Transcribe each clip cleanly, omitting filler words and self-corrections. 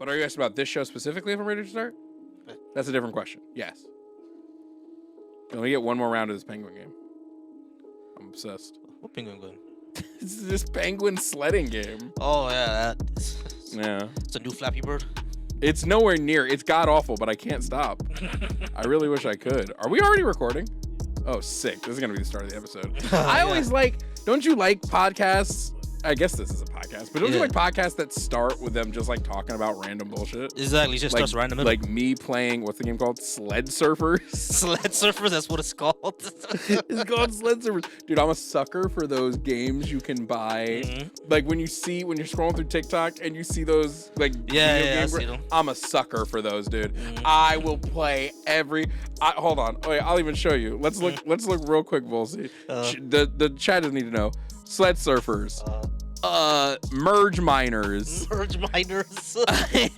But are you asking about this show specifically if I'm ready to start? That's a different question. Yes. Let me get one more round of this penguin game. I'm obsessed. What penguin game? It's this penguin sledding game. Oh, yeah. Yeah. It's a new Flappy Bird. It's nowhere near. It's god awful, but I can't stop. I really wish I could. Are we already recording? Oh, sick. This is going to be the start of the episode. I always don't you like podcasts? I guess this is a podcast, but don't you like podcasts that start with them just like talking about random bullshit? Exactly, just starts random. Like me playing, what's the game called? Sled Surfers? Sled Surfers, that's what it's called. It's called Sled Surfers. Dude, I'm a sucker for those games you can buy. Like when you're scrolling through TikTok and you see those like video games. I see them. I'm a sucker for those, dude. I will play hold on. Oh, yeah, I'll even show you. Let's look real quick, Volcy. The chat doesn't need to know. Sled Surfers. Merge Miners. Merge Miners. I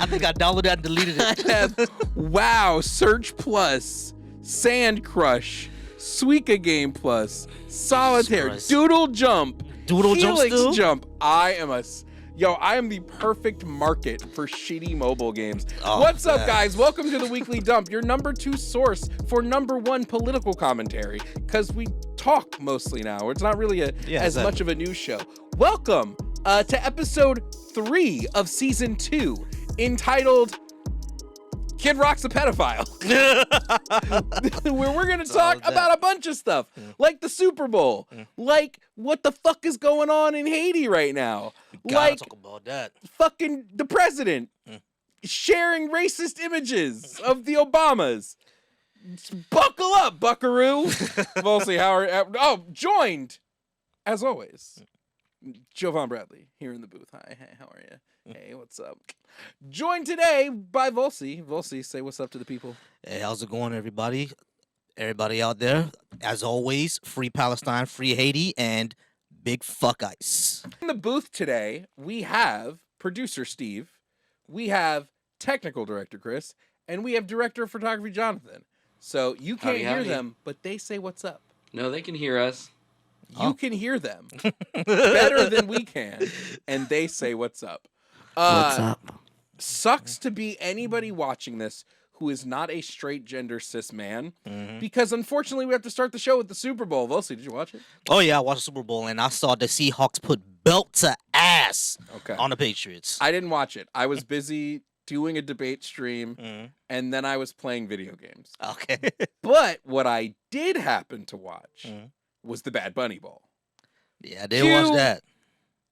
think I downloaded that and deleted it. I have Wow, Search Plus, Sand Crush, Suika Game Plus, Solitaire, Doodle Jump, Helix Jump. I am the perfect market for shitty mobile games. What's up, guys? Welcome to the Weekly Dump, your number 2 source for number 1 political commentary, because we talk mostly now. It's not really as much of a news show. Welcome to episode 3 of season 2, entitled Kid Rock's a Pedophile, where we're going to talk about a bunch of stuff, like the Super Bowl, like what the fuck is going on in Haiti right now, like talk about that. Fucking the president sharing racist images of the Obamas. Buckle up, buckaroo. Volcy, joined, as always, Jovan Bradley here in the booth. Hi, hey, how are you? Hey, what's up? Joined today by Volcy. Volcy, say what's up to the people. Hey, how's it going, everybody? Everybody out there, as always, free Palestine, free Haiti, and big fuck ice. In the booth today, we have producer Steve, we have technical director Chris, and we have director of photography Jonathan. So you can't hear them, but they say what's up. No, they can hear us. You can hear them better than we can, and they say what's up. What's up? Sucks to be anybody watching this who is not a straight gender cis man, because unfortunately we have to start the show with the Super Bowl. Volcy, did you watch it? Oh yeah, I watched the Super Bowl, and I saw the Seahawks put belt to ass on the Patriots. I didn't watch it. I was busy doing a debate stream, and then I was playing video games. Okay. But what I did happen to watch was the Bad Bunny Ball. Yeah, I did watch that.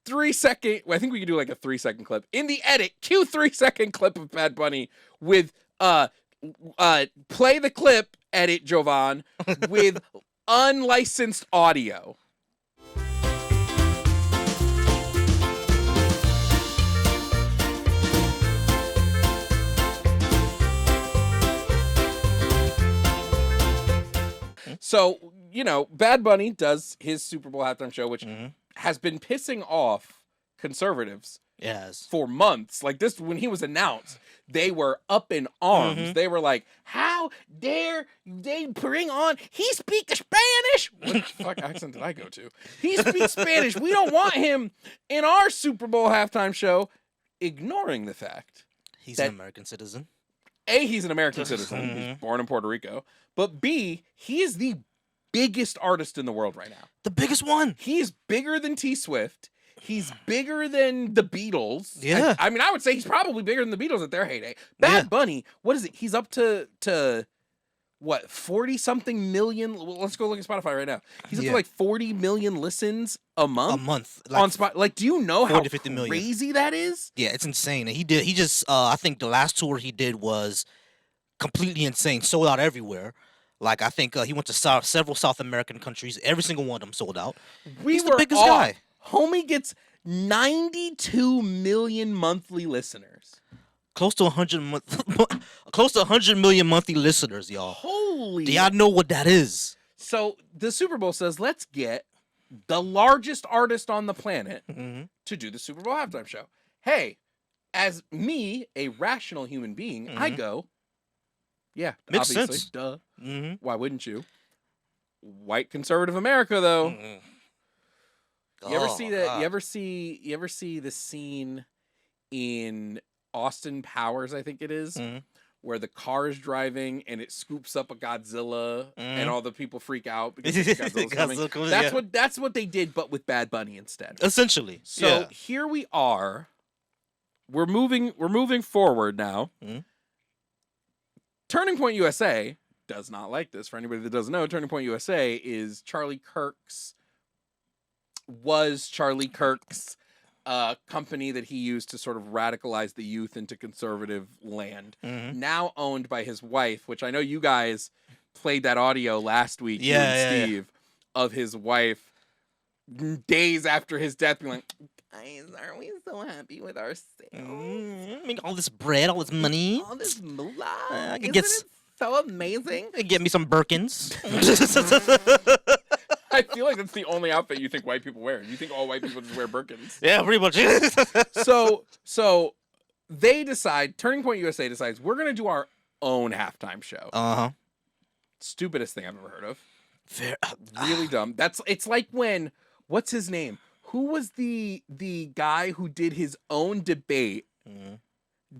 3-second, I think we could do like a 3-second clip. In the edit, cue 3-second clip of Bad Bunny with, play the clip, edit Jovan, with unlicensed audio. So, Bad Bunny does his Super Bowl halftime show, which has been pissing off conservatives for months. Like this, when he was announced, they were up in arms. They were like, how dare they bring on, he speaks Spanish? What the fuck accent did I go to? He speaks Spanish. We don't want him in our Super Bowl halftime show, ignoring the fact he's an American citizen. A, he's an American citizen. He's born in Puerto Rico. But B, he is the biggest artist in the world right now. The biggest one. He's bigger than T Swift. He's bigger than the Beatles. Yeah. I mean, I would say he's probably bigger than the Beatles at their heyday. Bad Bunny, what is it? He's up to what, 40-something million? Well, let's go look at Spotify right now. He's up to like 40 million listens a month. Like, on Spotify. Like, do you know how 50 million. Crazy that is? Yeah, it's insane. And he just I think the last tour he did was completely insane. Sold out everywhere. Like, I think he went to several South American countries. Every single one of them sold out. He's the biggest guy. Homie gets 92 million monthly listeners. Close to 100 million monthly listeners, y'all. Holy. Do y'all know what that is? So the Super Bowl says, let's get the largest artist on the planet to do the Super Bowl halftime show. Hey, as me, a rational human being, I go, yeah, makes obviously, sense. Duh. Why wouldn't you? White conservative America, though. You ever see that? You ever see the scene in Austin Powers, I think it is, where the car is driving and it scoops up a Godzilla and all the people freak out because Godzilla's coming. That's what they did, but with Bad Bunny instead. Essentially. So here we are. We're moving forward now. Turning Point USA does not like this. For anybody that doesn't know, Turning Point USA is Charlie Kirk's company that he used to sort of radicalize the youth into conservative land. Now owned by his wife, which I know you guys played that audio last week, you and Steve, of his wife days after his death being like, guys, aren't we so happy with our sales? Make all this bread, all this money. All this moolah. I could Isn't it so amazing? Get me some Birkins. I feel like that's the only outfit you think white people wear. You think all white people just wear Birkins. Yeah, pretty much. So they decide, Turning Point USA decides, we're going to do our own halftime show. Stupidest thing I've ever heard of. Really dumb. It's like when, what's his name? Who was the guy who did his own debate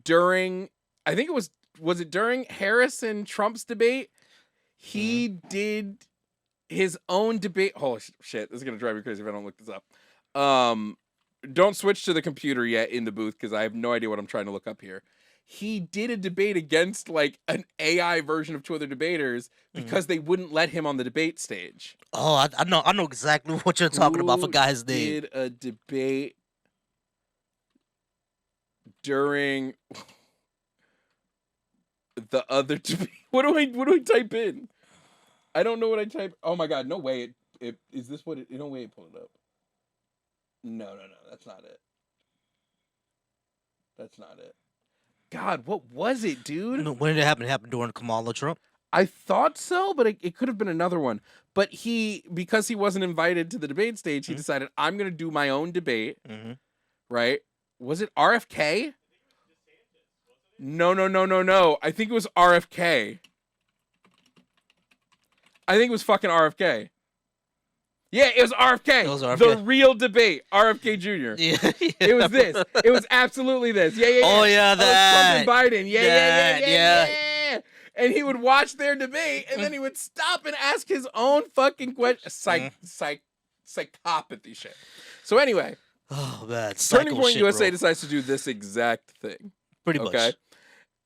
during, I think it was it during Harris and Trump's debate? He did his own debate. Holy shit, this is going to drive me crazy if I don't look this up. Don't switch to the computer yet in the booth because I have no idea what I'm trying to look up here. He did a debate against like an AI version of two other debaters because they wouldn't let him on the debate stage. Oh, I know exactly what you're talking about. For guy's name. Did a debate during the other debate. What do I type in? I don't know what I type. Oh my god, no way. It is this what it? No way it pulled it up. No, that's not it. That's not it. God, what was it, dude? When did it happen? It happened during Kamala Trump? I thought so, but it could have been another one. But because he wasn't invited to the debate stage, he decided, I'm going to do my own debate. Right? Was it RFK? No. I think it was RFK. I think it was fucking RFK. Yeah, it was RFK. It was RFK. The real debate. RFK Jr. Yeah. It was this. It was absolutely this. Yeah. Oh, yeah, that. Trump and Biden. Yeah. And he would watch their debate, and then he would stop and ask his own fucking question. Psychopathy shit. So anyway. Oh, man. Turning Point USA decides to do this exact thing. Pretty much. Okay?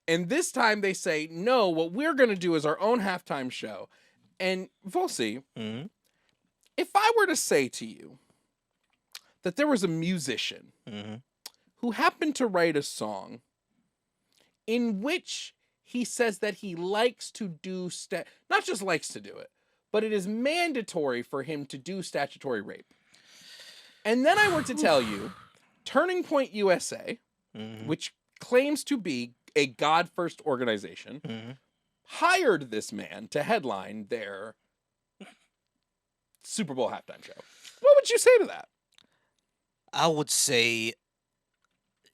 And this time they say, no, what we're going to do is our own halftime show. And Volcy, if I were to say to you that there was a musician who happened to write a song in which he says that he likes to do, not just likes to do it, but it is mandatory for him to do statutory rape. And then I were to tell you, Turning Point USA, which claims to be a God-first organization, hired this man to headline their Super Bowl halftime show. What would you say to that? I would say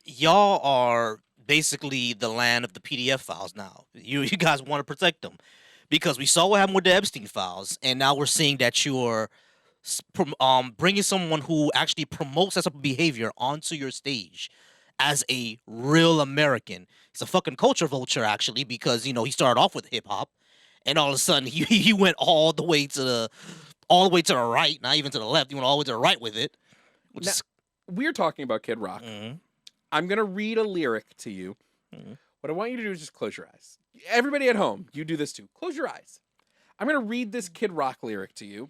y'all are basically the land of the PDF files now. You guys want to protect them because we saw what happened with the Epstein files, and now we're seeing that you're bringing someone who actually promotes that type of behavior onto your stage as a real American. It's a fucking culture vulture, actually, because he started off with hip hop, and all of a sudden he went all the way to the right, not even to the left. He went all the way to the right with it. We're talking about Kid Rock. I'm going to read a lyric to you. What I want you to do is just close your eyes. Everybody at home, you do this too. Close your eyes. I'm going to read this Kid Rock lyric to you,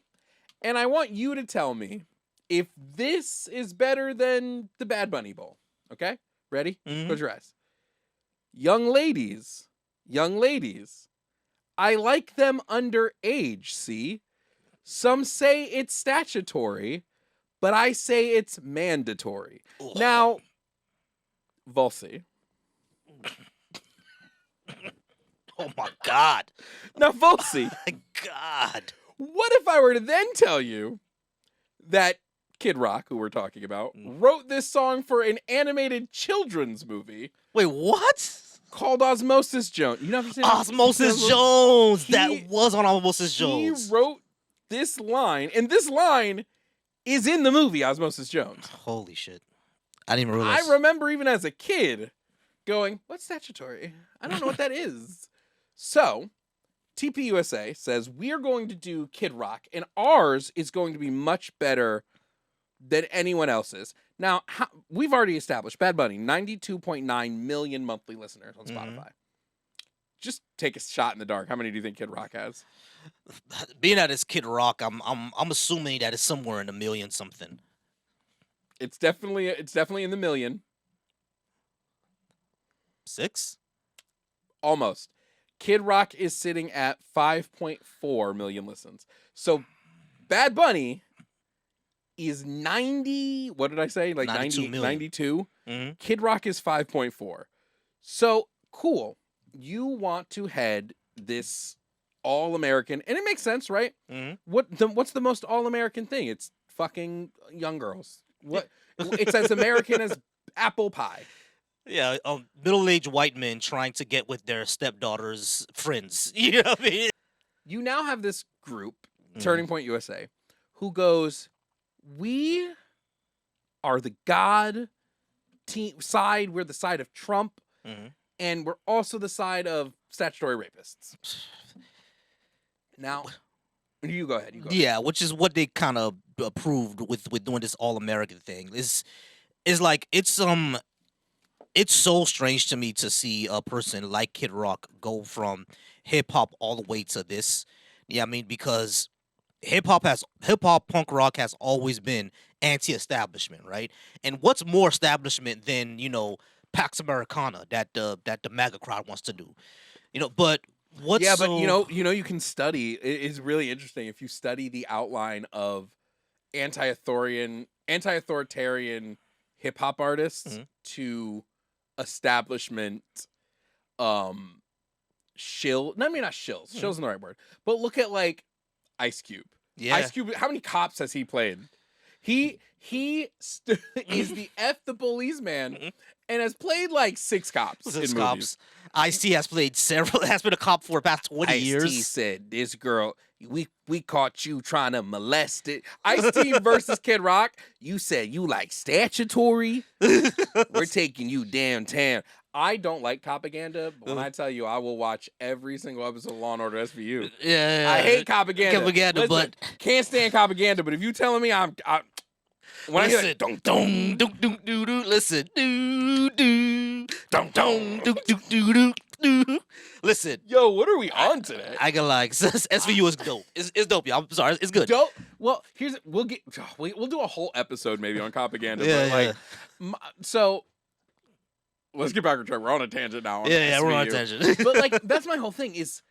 and I want you to tell me if this is better than the Bad Bunny Bowl. Okay? Ready? Close your eyes. Young ladies, I like them underage, see? Some say it's statutory, but I say it's mandatory. Ugh. Now, Volcy. Oh my God. Now, Volcy. Oh my God. What if I were to then tell you that Kid Rock, who we're talking about, wrote this song for an animated children's movie? Wait, what? Called Osmosis Jones. You know what I'm saying? Osmosis Jones. That was on Osmosis Jones. He wrote this line, and this line is in the movie Osmosis Jones. Holy shit. I didn't even realize. I remember even as a kid going, what's statutory? I don't know what that is. So, TPUSA says, we're going to do Kid Rock, and ours is going to be much better than anyone else's. Now, we've already established Bad Bunny, 92.9 million monthly listeners on Spotify. Just take a shot in the dark. How many do you think Kid Rock has? Being that it's Kid Rock, I'm assuming that it's somewhere in a million something. It's definitely in the million. 6? Almost. Kid Rock is sitting at 5.4 million listens. So Bad Bunny is 90. What did I say? Like 92 million. 92. Mm-hmm. Kid Rock is 5.4. So cool. You want to head this all-American, and it makes sense, right? Mm-hmm. What's the most all-American thing? It's fucking young girls. What? It's as American as apple pie. Yeah, middle-aged white men trying to get with their stepdaughter's friends. You know what I mean? You now have this group, Turning Point USA, who goes, we are the God side. We're the side of Trump, and we're also the side of statutory rapists. Now, you go ahead. Yeah, which is what they kind of approved with doing this all-American thing. Is like it's so strange to me to see a person like Kid Rock go from hip hop all the way to this. Yeah, I mean, because hip hop punk rock has always been anti-establishment, right? And what's more establishment than, Pax Americana that the MAGA crowd wants to do, But what's but you can study. It is really interesting if you study the outline of anti-authoritarian hip hop artists to establishment shill. No, I mean not shills. Shill's not the right word. But look at like Ice Cube. Yeah. Ice Cube, how many cops has he played? He is the the policeman and has played like 6 cops in movies. Ice-T has played several, has been a cop for about 20 years. Ice-T said, this girl, we caught you trying to molest it. Ice-T versus Kid Rock, you said you like statutory. We're taking you downtown. I don't like propaganda, but when I tell you I will watch every single episode of Law and Order SVU. Yeah. I hate propaganda. Listen, but can't stand propaganda, but if you telling me when I hear like, dong dong doo doo doo doo, listen, doo doo dong dong doo doo doo doo. Listen, yo, what are we on today? I got like SVU is dope. It's dope, y'all. I'm sorry, it's good. Dope. Well, we'll do a whole episode maybe on propaganda. So let's get back on track. We're on a tangent now. We're on a tangent. But like that's my whole thing is.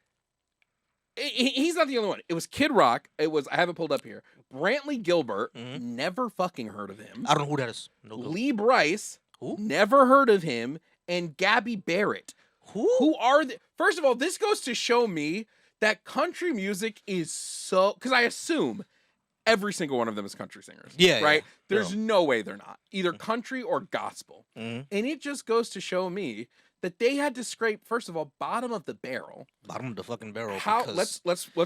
He's not the only one. It was Kid Rock. I have it pulled up here. Brantley Gilbert, never fucking heard of him. I don't know who that is. No. Lee Bryce, never heard of him. And Gabby Barrett. Who are first of all, this goes to show me that country music is so, because I assume every single one of them is country singers. Yeah. Right? Yeah. There's no way they're not. Either country or gospel. And it just goes to show me that they had to scrape, first of all, bottom of the barrel. Bottom of the fucking barrel. Let's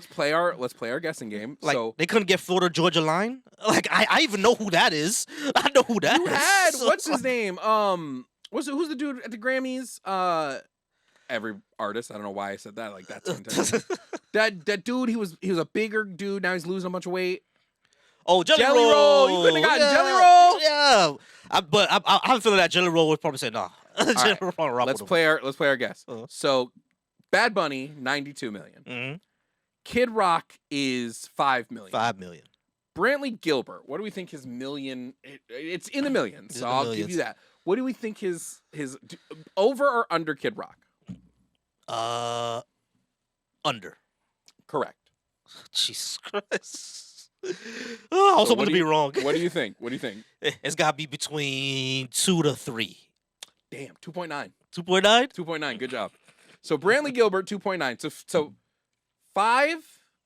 play our guessing game. Like, so they couldn't get Florida Georgia Line. Like I even know who that is. I know who that is. You had what's his name? Who's the dude at the Grammys? Every artist. I don't know why I said that. Like that's that dude. He was a bigger dude. Now he's losing a bunch of weight. Oh, Jelly Roll. You couldn't have gotten Jelly Roll. Yeah. But I'm feeling that Jelly Roll would probably say nah. Right. Let's play our guess. So, Bad Bunny 92 million. Kid Rock is 5 million. 5 million. Brantley Gilbert. What do we think his million? It's in the millions. So I'll give you that. What do we think his over or under Kid Rock? Under. Correct. Jesus Christ. I was hoping to be wrong. What do you think? It's got to be between 2 to 3. Damn, 2.9. 2.9? 2.9. Good job. So Brantley Gilbert, 2.9. So 5.4,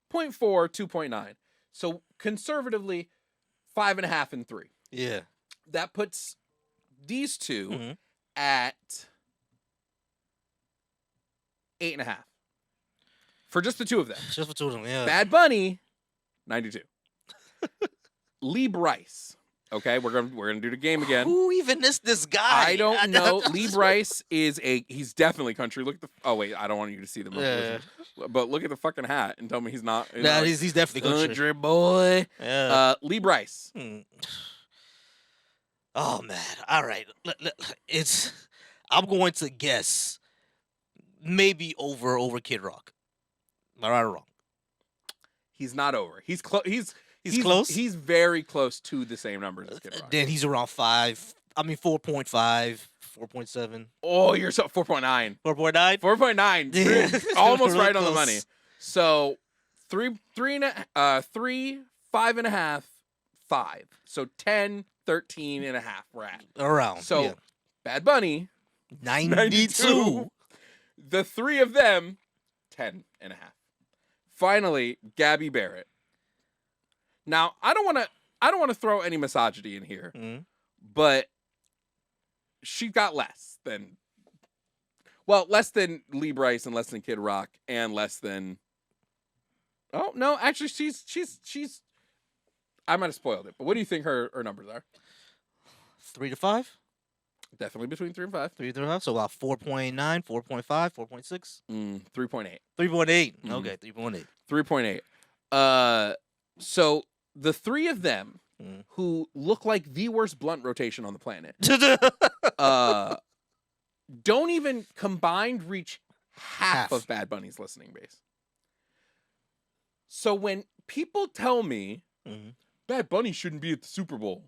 2.9. So conservatively, 5.5 and 3. Yeah. That puts these two at 8.5. For just the two of them. Just for two of them, yeah. Bad Bunny, 92. Lee Bryce. Okay, we're gonna do the game again. Who even is this guy? I don't know. Lee Bryce he's definitely country. Look at the. Oh wait, I don't want you to see the. But look at the fucking hat and tell me he's not. He's definitely country boy. Yeah. Lee Bryce. Oh man! All right, I'm going to guess maybe over Kid Rock. Am I right or wrong? He's not over. He's close. He's close. He's very close to the same numbers as Kid Rock. Then he's around 5. I mean 4.5, 4.7. Oh, you're so 4.9. 4.9. 4.9. Almost right on the money. So 3, 5.5, 5. So 10, 13 and a half. We're at around. So Bad Bunny 92. The three of them 10 and a half. Finally, Gabby Barrett. Now, I don't want to throw any misogyny in here, but she got less than Lee Bryce and less than Kid Rock and less than. Oh no, actually, she's. I might have spoiled it, but what do you think her numbers are? 3 to 5. Definitely between 3 and 5. 3 to 5. So about 4.9, 4.5, 4.6. 3.8. 3.8. Okay, 3.8. 3.8. So the three of them who look like the worst blunt rotation on the planet don't even combined reach half of Bad Bunny's listening base. So when people tell me Bad Bunny shouldn't be at the Super Bowl,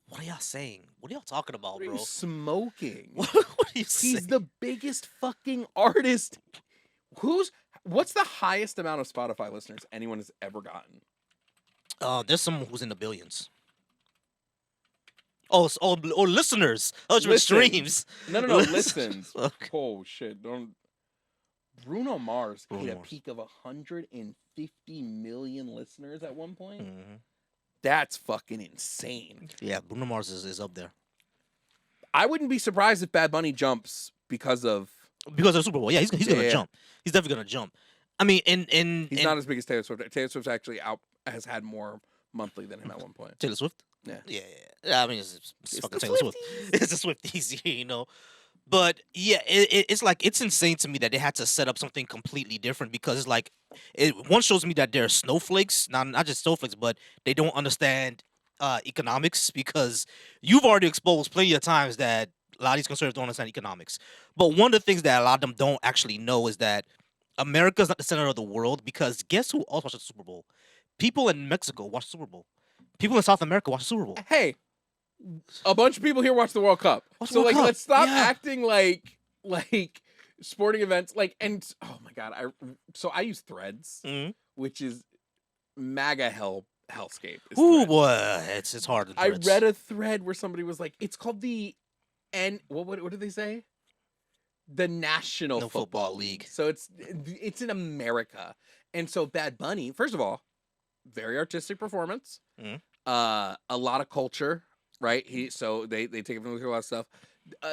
what are y'all saying? What are y'all talking about, bro? Bro? Smoking. What are you saying? He's the biggest fucking artist. What's the highest amount of Spotify listeners anyone has ever gotten? There's someone who's in the billions. Oh, listeners. Oh, streams. No, listens. Okay. Oh shit! Bruno Mars hit a peak of 150 million listeners at one point. That's fucking insane. Yeah, Bruno Mars is up there. I wouldn't be surprised if Bad Bunny jumps because of the Super Bowl. Yeah, he's gonna jump. He's definitely gonna jump. I mean, he's not as big as Taylor Swift. Taylor Swift actually has had more monthly than him at one point. Taylor Swift. Yeah. I mean, it's fucking Taylor Swift. It's a Swifties, you know. But yeah, it's insane to me that they had to set up something completely different because it's like one shows me that they're snowflakes, not just snowflakes, but they don't understand economics because you've already exposed plenty of times that a lot of these conservatives don't understand economics. But one of the things that a lot of them don't actually know is that America's not the center of the world because guess who also watches the Super Bowl? People in Mexico watch the Super Bowl. People in South America watch the Super Bowl. Hey, a bunch of people here watch the World Cup. Let's stop acting like sporting events and oh my god, I use Threads, which is MAGA hellscape. Ooh boy, it's hard. I read a thread where somebody was like, it's called the what did they say? The National Football League. So it's in America, and so Bad Bunny, first of all, very artistic performance, a lot of culture. Right, they take it from a lot of stuff.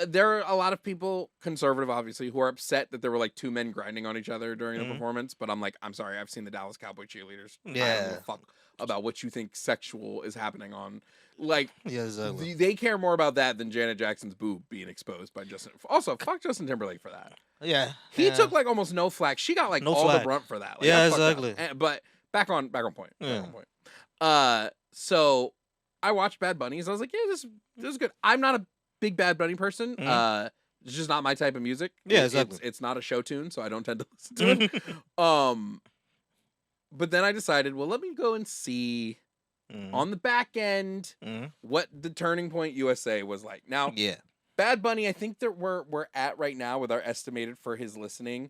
There are a lot of people, conservative obviously, who are upset that there were like two men grinding on each other during the performance. But I'm like, I'm sorry, I've seen the Dallas Cowboy cheerleaders. Yeah, I don't give a fuck about what you think sexual is happening on. Like, exactly. They care more about that than Janet Jackson's boob being exposed by Justin. Also, fuck Justin Timberlake for that. Yeah, he took like almost no flack. She got like all the brunt for that. Like, yeah, exactly. But back on point. Yeah. Back on point. So I watched Bad Bunny, so I was like, yeah, this is good. I'm not a big Bad Bunny person. It's just not my type of music. Yeah, exactly. It's not a show tune, so I don't tend to listen to it. But then I decided, well, let me go and see on the back end what the Turning Point USA was like. Now, Bad Bunny, I think that we're at right now with our estimated for his listening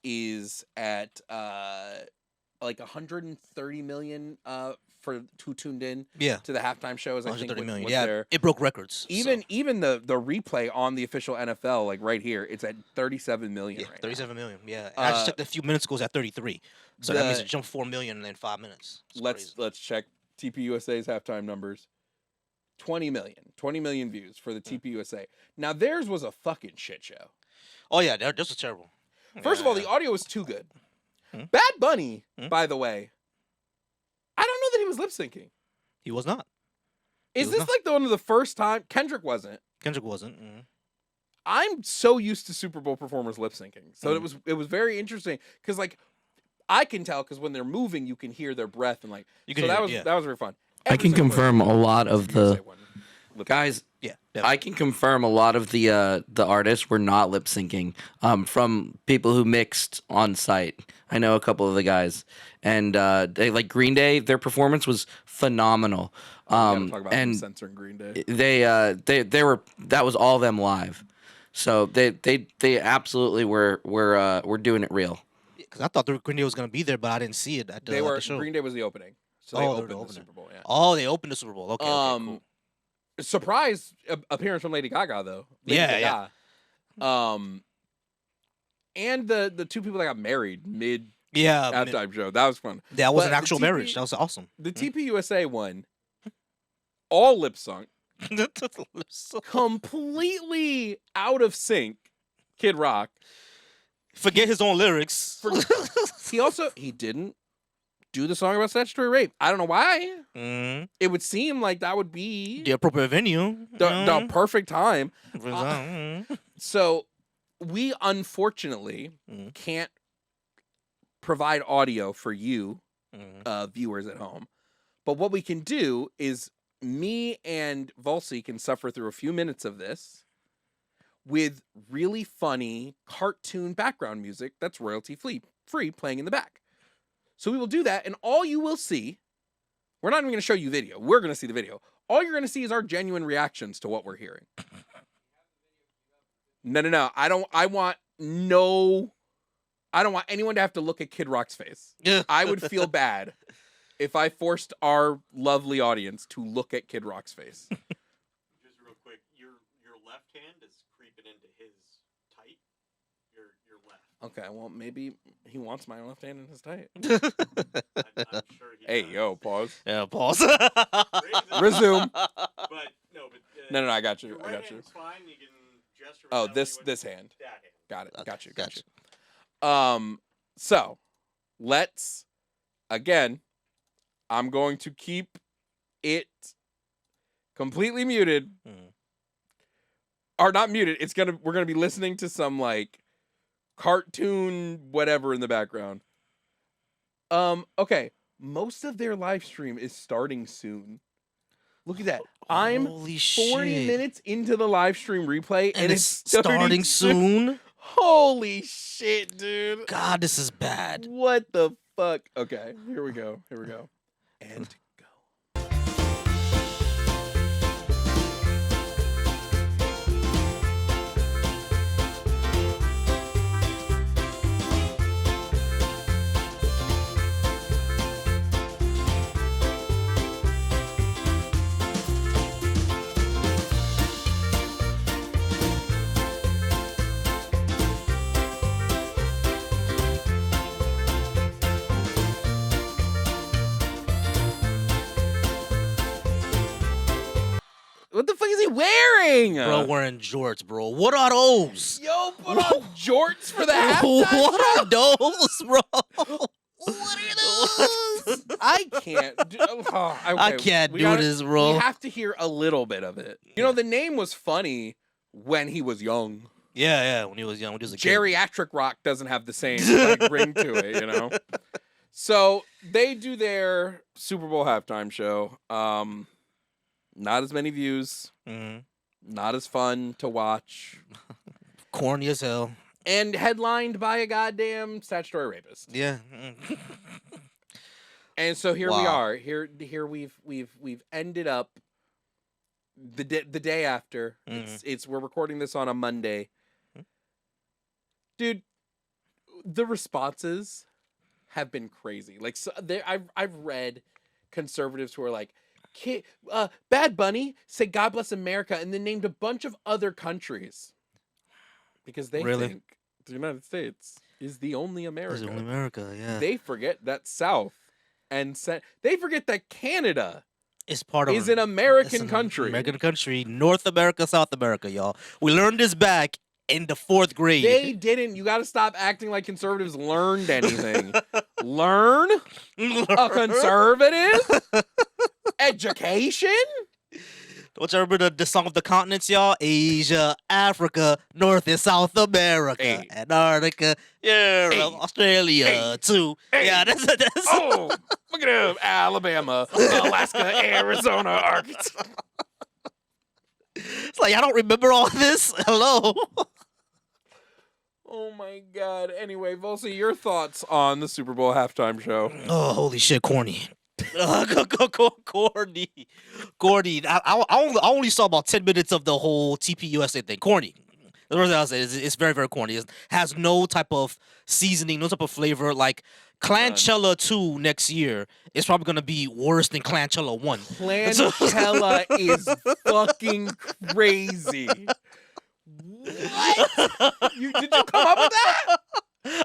is at like 130 million for who tuned in to the halftime shows. I think 130 million. There. It broke records. Even the replay on the official NFL, like right here, it's at 37 million. Right 37 million. Yeah, I just checked a few minutes ago. It's at 33. So that means it jumped 4 million in 5 minutes. Let's check TPUSA's halftime numbers. 20 million views for the TPUSA. Now theirs was a fucking shit show. Oh yeah, this was terrible. First of all, the audio was too good. Bad Bunny, by the way, I don't know that he was lip syncing. He was not. Is this like one of the first time? Kendrick wasn't. Kendrick wasn't. Mm. I'm so used to Super Bowl performers lip syncing, so it was very interesting because like I can tell because when they're moving, you can hear their breath and like. So that was very fun. I can confirm a lot of the guys. Yeah, I can confirm a lot of the artists were not lip syncing from people who mixed on site. I know a couple of the guys, and they like Green Day. Their performance was phenomenal. Talk about and censoring Green Day. They were that was all them live, so they absolutely were doing it real. Because I thought the Green Day was gonna be there, but I didn't see it at the show. Green Day was the opening, so they opened the Super Bowl. Yeah. Oh, they opened the Super Bowl. Okay, cool. Surprise appearance from Lady Gaga though. Yeah. And the two people that got married mid Yeah, halftime show. That was fun. That was an actual marriage. That was awesome. The TPUSA one, all lip sunk, completely out of sync. Kid Rock. Forget his own lyrics. He didn't do the song about statutory rape. I don't know why. Mm. It would seem like that would be the appropriate venue, the perfect time. So we unfortunately can't provide audio for you, viewers at home. But what we can do is me and Volcy can suffer through a few minutes of this with really funny cartoon background music that's royalty free playing in the back. So we will do that, and all you will see, we're not even going to show you video. We're going to see the video. All you're going to see is our genuine reactions to what we're hearing. No. I don't want anyone to have to look at Kid Rock's face. I would feel bad if I forced our lovely audience to look at Kid Rock's face. Just real quick, your left hand is creeping into his tight. Your left. Okay, well maybe he wants my left hand in his tight. I'm sure he Hey, does. yo, pause. Yeah, pause. Resume. No, I got you. Your right hand's fine. You can gesture. Oh, with this hand. that hand. Got it. Okay, Got you. So let's again. I'm going to keep it completely muted. Or not muted. We're gonna be listening to some like cartoon whatever in the background. Okay. Most of their live stream is starting soon. Look at that. I'm 40 minutes into the live stream replay and it's starting soon. Holy shit, dude. God, this is bad. What the fuck? Okay, here we go. And go. What the fuck is he wearing? Bro, wearing jorts, bro. What are those? Yo, put on jorts for the halftime What are those, bro? What are those? I can't. I can't do this, bro. We have to hear a little bit of it. You know, the name was funny when he was young. Yeah, when he was young. When he was a Geriatric rock doesn't have the same like, ring to it, you know? So they do their Super Bowl halftime show. Not as many views. Not as fun to watch. Corny as hell. And headlined by a goddamn statutory rapist. Yeah. And so here we are. Here we've ended up the day after. We're recording this on a Monday. Dude, the responses have been crazy. Like I've read conservatives who are like, Bad Bunny said God bless America and then named a bunch of other countries because they think the United States is the only America. It's the only America, yeah. They forget that South and they forget that Canada is an American country. American country, North America, South America, y'all. We learned this back in the 4th grade. They didn't. You got to stop acting like conservatives learned anything. Learn? A conservative? Education? Don't you remember the song of the continents, y'all? Asia, Africa, North and South America, Hey. Antarctica, Europe, Hey. Australia, Hey. too. Hey. Yeah, that's Oh, look at him. Alabama, Alaska, Arizona, Arkansas. It's like I don't remember all this. Hello. Oh my God. Anyway, Volcy, your thoughts on the Super Bowl halftime show? Oh, holy shit, corny. Corny. I only saw about 10 minutes of the whole TPUSA thing. Corny. The first thing I'll say is it's very, very corny. It has no type of seasoning, no type of flavor. Like Clanchella 2 next year is probably going to be worse than Clanchella 1. Clanchella is fucking crazy. What? Did you come up with that?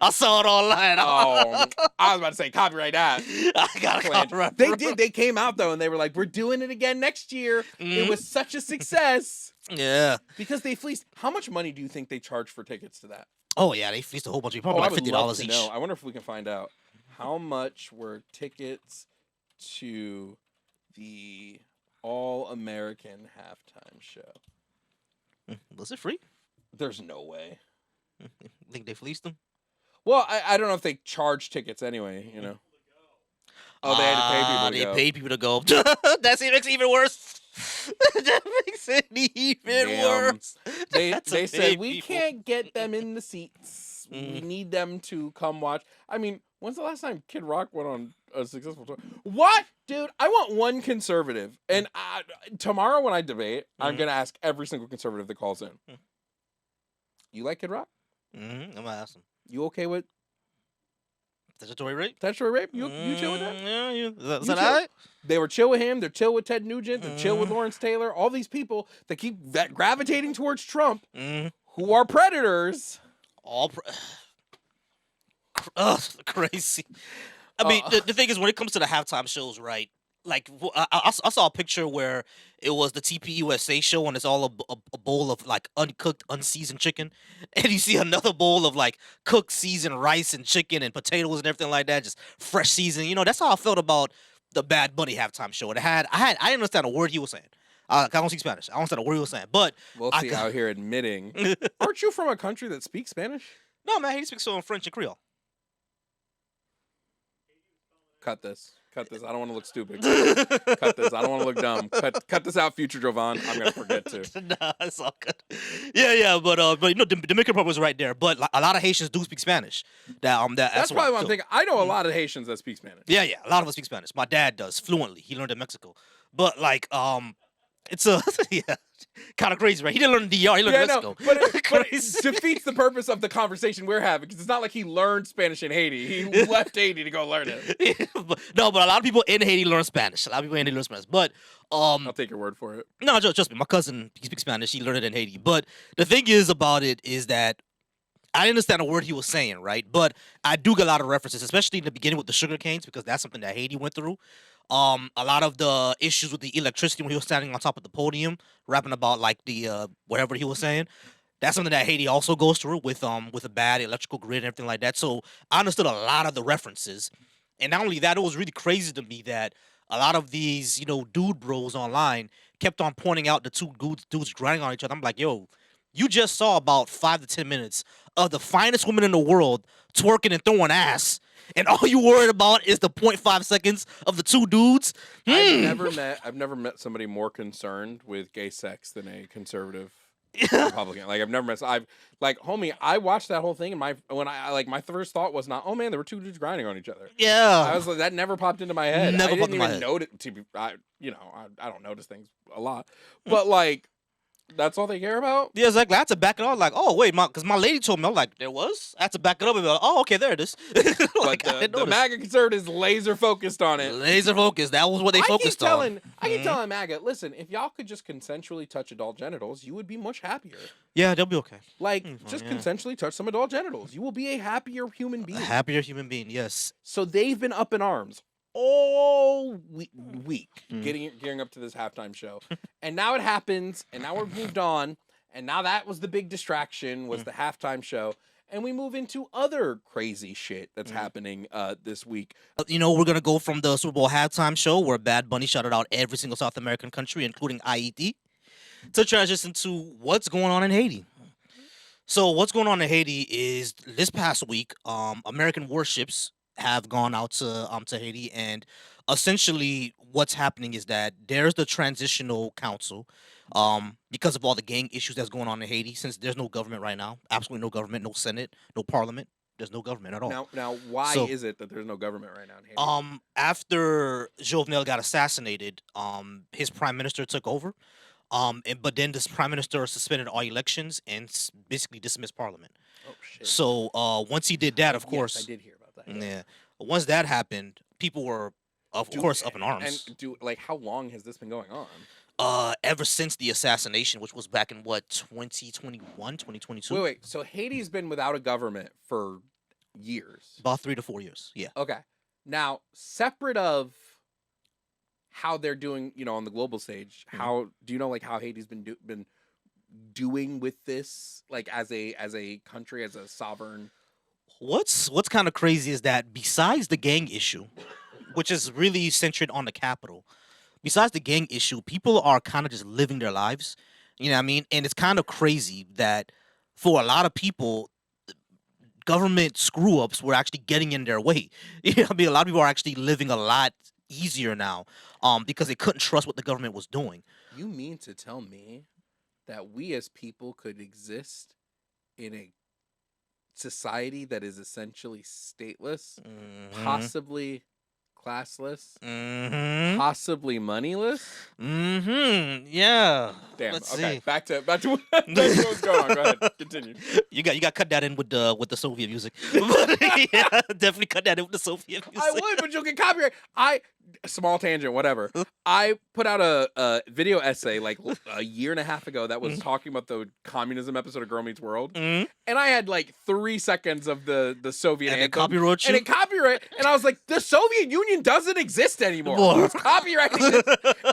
I saw it online. Oh, I was about to say copyright that. I got a copyright. They did. They came out though, and they were like, "We're doing it again next year." It was such a success. Yeah. Because they fleeced. How much money do you think they charged for tickets to that? Oh yeah, they fleeced a whole bunch of people. Probably like $50 each. No, I wonder if we can find out how much were tickets to the All-American halftime show. Was it free? There's no way. Think they fleeced them? Well, I don't know if they charge tickets anyway, you know. Oh, they had to pay people to go. They paid people to go. That makes it even worse. That makes it even worse. They said, we can't get them in the seats. We need them to come watch. I mean, when's the last time Kid Rock went on a successful tour? What? Dude, I want one conservative. And tomorrow when I debate, I'm going to ask every single conservative that calls in. You like Kid Rock? I'm going to ask him. You okay with statutory rape? Statutory rape? You chill with that? Yeah, is that all right? They were chill with him. They're chill with Ted Nugent. They're chill with Lawrence Taylor. All these people that keep gravitating towards Trump, who are predators. Crazy. I mean, the thing is, when it comes to the halftime shows, right? Like, I saw a picture where it was the TPUSA show, and it's all a bowl of like uncooked, unseasoned chicken, and you see another bowl of like cooked, seasoned rice and chicken and potatoes and everything like that, just fresh seasoning. You know, that's how I felt about the Bad Bunny halftime show. And I didn't understand a word he was saying. I don't speak Spanish. I don't understand a word he was saying. But We'll see out here admitting. Aren't you from a country that speaks Spanish? No, man, he speaks French and Creole. Cut this. I don't want to look stupid. Cut this. I don't want to look dumb. Cut this out, future Jovan. I'm gonna forget to. Nah, it's all good. Yeah, but you know, the Dominican Republic was right there. But a lot of Haitians do speak Spanish. That's probably one thing. I know a lot of Haitians that speak Spanish. Yeah, a lot of us speak Spanish. My dad does fluently. He learned in Mexico. But like, it's kind of crazy, right? He didn't learn in DR. He learned in Mexico. But it defeats the purpose of the conversation we're having because it's not like he learned Spanish in Haiti. He left Haiti to go learn it. but a lot of people in Haiti learn Spanish. But I'll take your word for it. No, trust me. My cousin, he speaks Spanish. He learned it in Haiti. But the thing is about it is that I didn't understand a word he was saying, right? But I do get a lot of references, especially in the beginning with the sugar canes, because that's something that Haiti went through. A lot of the issues with the electricity when he was standing on top of the podium, rapping about like the whatever he was saying. That's something that Haiti also goes through with a bad electrical grid and everything like that. So I understood a lot of the references. And not only that, it was really crazy to me that a lot of these, you know, dude bros online kept on pointing out the two dudes grinding on each other. I'm like, yo, you just saw about 5 to 10 minutes of the finest women in the world twerking and throwing ass. And all you worried about is the 0.5 seconds of the two dudes. I've never met somebody more concerned with gay sex than a conservative Republican. Like I've never met. Homie, I watched that whole thing, and my first thought was not, oh man, there were two dudes grinding on each other. Yeah, I was like, that never popped into my head. Never popped into my head. I don't notice things a lot, but like. That's all they care about? Yeah, exactly. I had to back it up. Like, oh, wait, because my lady told me. I'm like, there was? I had to back it up and be like, oh, okay, there it is. Like, the MAGA conservatives laser focused on it. Laser focused. That was what they focused on. I keep telling MAGA, listen, if y'all could just consensually touch adult genitals, you would be much happier. Yeah, they'll be okay. Like, consensually touch some adult genitals. You will be a happier human being. A happier human being, yes. So they've been up in arms all week gearing up to this halftime show. And now it happens, and now we've moved on, and now that was the big distraction, was the halftime show. and we move into other crazy shit that's happening this week. We're going to go from the Super Bowl halftime show where Bad Bunny shouted out every single South American country, including Haiti, to transition to what's going on in Haiti. So what's going on in Haiti is this past week, American warships have gone out to Haiti, and essentially what's happening is that there's the transitional council, because of all the gang issues that's going on in Haiti. Since there's no government right now, absolutely no government, no Senate, no parliament. There's no government at all. Now, why is it that there's no government right now in Haiti? After Jovenel got assassinated, his prime minister took over. But then this prime minister suspended all elections and basically dismissed parliament. Oh shit! So once he did that, of course, I did hear about that. Yeah. Once that happened, people were of course up in arms. And how long has this been going on? Ever since the assassination, which was back in 2021, 2022. Wait. So Haiti's been without a government for years. About 3 to 4 years. Yeah. Okay. Now, separate of how they're doing, on the global stage, how do you know how Haiti's been doing with this, as a country, as a sovereign? What's kind of crazy is that besides the gang issue, which is really centered on the capital, besides the gang issue, people are kind of just living their lives. You know what I mean? And it's kind of crazy that for a lot of people, government screw ups were actually getting in their way. You know what I mean? A lot of people are actually living a lot easier now, because they couldn't trust what the government was doing. You mean to tell me that we as people could exist in a society that is essentially stateless, possibly classless, possibly moneyless? Yeah. Damn. Let's okay. see. Back to what's going on. Go ahead. Continue. You got to cut that in with the Soviet music. But, yeah, definitely cut that in with the Soviet music. I would, but you'll get copyright. Small tangent, whatever. I put out a video essay a year and a half ago that was talking about the communism episode of Girl Meets World, and I had 3 seconds of the Soviet and anthem, copyright, and it copyright, and I was like, the Soviet Union doesn't exist anymore. It's copyrighting this,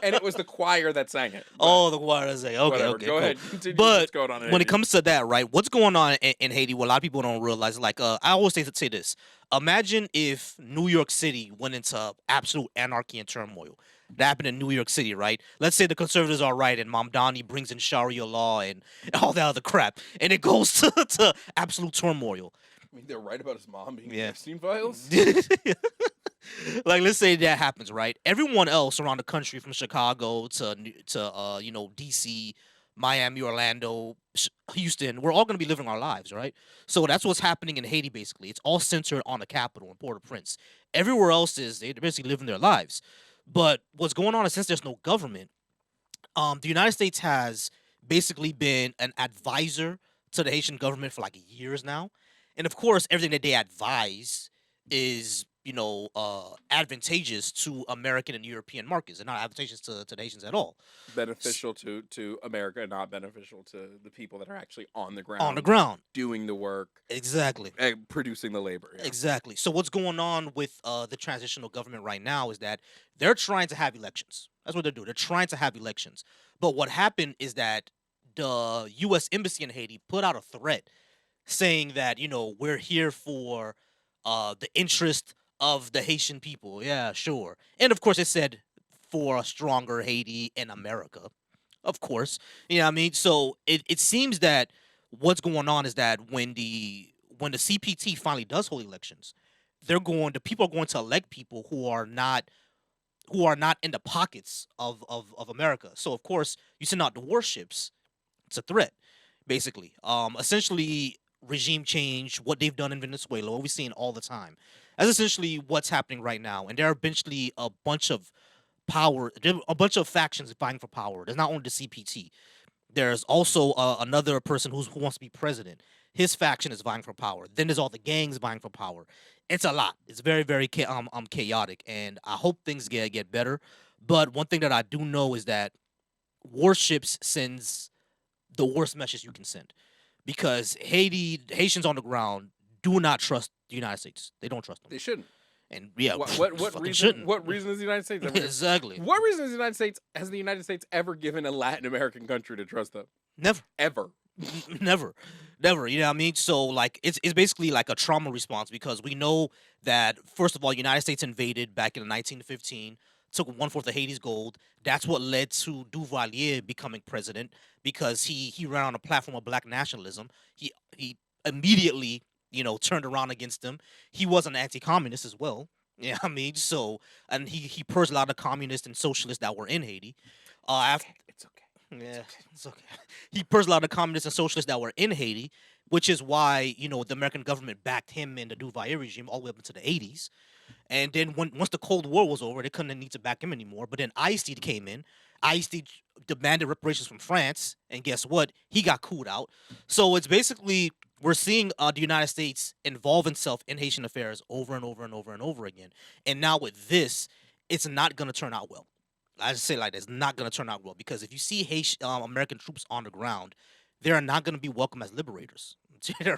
and it was the choir that sang it. Oh, the choir that sang. Okay, whatever. okay, Go cool. ahead. Continue but what's going on in when Haiti. it comes to that, right? What's going on in Haiti? What a lot of people don't realize, I always say this. Imagine if New York City went into absolute anarchy and turmoil. That happened in New York City, right? Let's say the conservatives are right and Mamdani brings in Sharia law and all that other crap, and it goes to absolute turmoil. I mean, they're right about his mom being Yeah. Epstein files. Let's say that happens, right? Everyone else around the country, from Chicago to DC, Miami, Orlando, Houston, we're all going to be living our lives, right? So that's what's happening in Haiti, basically. It's all centered on the capital, in Port-au-Prince. Everywhere else they're basically living their lives. But what's going on is, since there's no government, the United States has basically been an advisor to the Haitian government for years now. And of course, everything that they advise is advantageous to American and European markets, and not advantageous to the Haitians at all. Beneficial to America, and not beneficial to the people that are actually on the ground. On the ground. Doing the work. Exactly. And producing the labor. Yeah. Exactly. So what's going on with the transitional government right now is that they're trying to have elections. That's what they're doing. They're trying to have elections. But what happened is that the U.S. Embassy in Haiti put out a threat saying that, we're here for the interest of the Haitian people. Yeah, sure. And of course it said for a stronger Haiti in America. Of course. You know what I mean? So it seems that what's going on is that when the CPT finally does hold elections, people are going to elect people who are not in the pockets of America. So of course you send out the warships. It's a threat, basically. Essentially regime change, what they've done in Venezuela, what we're seeing all the time. That's essentially what's happening right now. And there are eventually a bunch of factions vying for power. There's not only the CPT. There's also another person who wants to be president. His faction is vying for power. Then there's all the gangs vying for power. It's a lot. It's very, very chaotic. And I hope things get better. But one thing that I do know is that warships sends the worst message you can send. Because Haitians on the ground do not trust the United States. They don't trust them. They shouldn't. And yeah, what reason? Shouldn't. What reason is the United States ever? Exactly. What reason has the United States ever given a Latin American country to trust them? Never. Ever. Never, never. You know what I mean? So like, it's basically like a trauma response because we know that first of all, United States invaded back in 1915, took 1/4 of Haiti's gold. That's what led to Duvalier becoming president because he ran on a platform of black nationalism. He immediately turned around against them. He was an anti-communist as well. Yeah, I mean, so and he purged a lot of communists and socialists that were in Haiti. After, It's okay. yeah, it's okay. He purged a lot of communists and socialists that were in Haiti, which is why the American government backed him in the Duvalier regime all the way up into the 80s. And then once the Cold War was over, they couldn't need to back him anymore. But then ICE came in. ICE demanded reparations from France, and guess what? He got cooed out. So it's basically we're seeing the United States involve itself in Haitian affairs over and over and over and over again. And now with this, it's not going to turn out well. I just say like it's not going to turn out well because if you see American troops on the ground, they are not going to be welcome as liberators.